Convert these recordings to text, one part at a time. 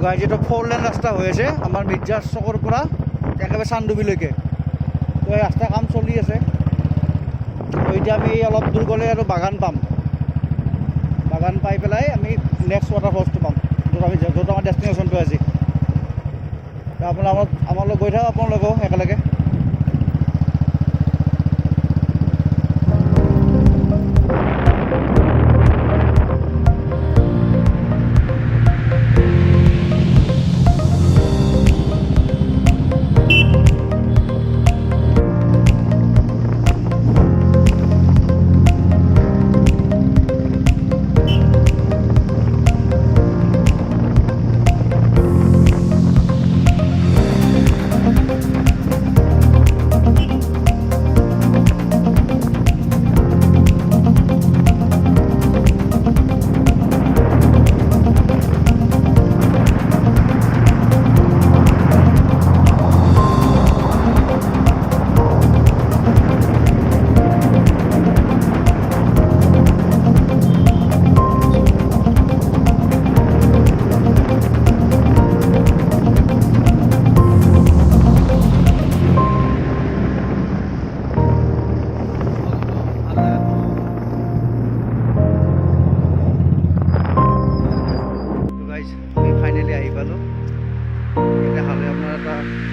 Guys এটা 4 lane ৰাস্তা হৈ আছে আমাৰ মিৰ্জাৰ চকৰ পৰা একেবাৰে চান্দুবিলৈকে। তো এই ৰাস্তাৰ কাম চলি আছে। তো এতিয়া আমি অলপ দূৰ গ'লে আৰু বাগান পাম। বাগান পাই পেলাই আমি নেক্সট ৱাটাৰফলছটো পাম, য'ত আমাৰ ডেষ্টিনেশ্যনটো আছে। আপোনালোক আমাৰ লগত গৈ থাকক, আপোনালোকেও একেলগে।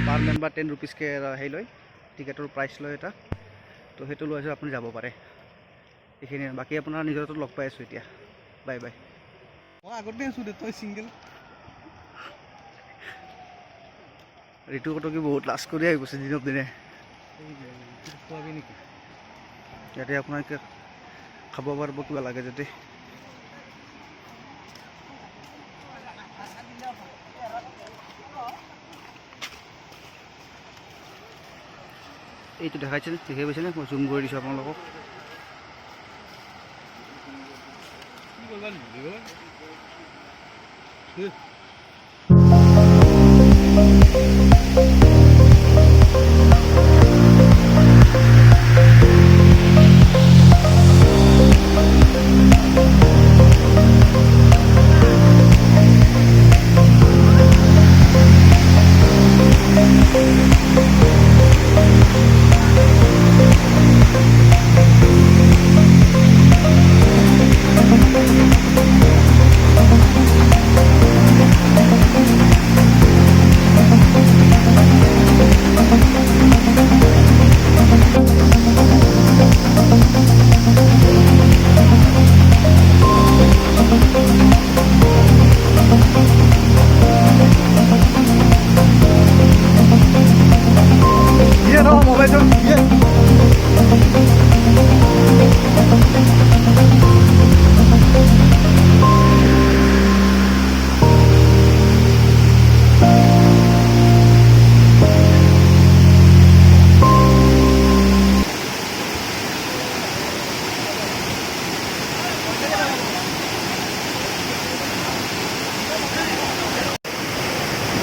পাৰ মেম্বাৰ 10 रुपीजকৈ হেৰি লয়, টিকেটৰ প্ৰাইচ লয় এটা। তো সেইটো লৈ আছোঁ, আপুনি যাব পাৰে। এইখিনিয়ে, বাকী আপোনাৰ নিজৰটো লগ পাই আছোঁ এতিয়া। Bye bye. মই আগতে আছোঁ দে, তই ছিংগল। ঋতু কটকী বহুত লাজ কৰি আহি গৈছে দিনক দিনে। খোৱাবি নেকি ইয়াতে? আপোনাক খাব পাৰিব কিবা লাগে যদি। এইটো দেখাইছে, দেখি পাইছেনে? মই জুম কৰি দিছোঁ আপোনালোকক।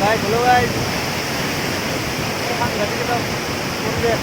Guys, hello guys. Ganti kita lihat.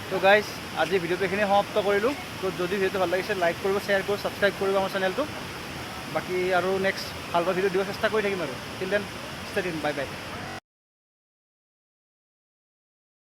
তো গাইজ, আজি ভিডিঅ'টো এইখিনি সমাপ্ত কৰিলোঁ। তো যদি ভিডিঅ'টো ভাল লাগিছে লাইক কৰিব, শ্বেয়াৰ কৰিব, ছাবস্ক্ৰাইব কৰিব আমাৰ চেনেলটো। বাকী আৰু নেক্সট ভাল ভাল ভিডিঅ' দিব চেষ্টা কৰি থাকিম আৰু। Till then stay tuned, bye by.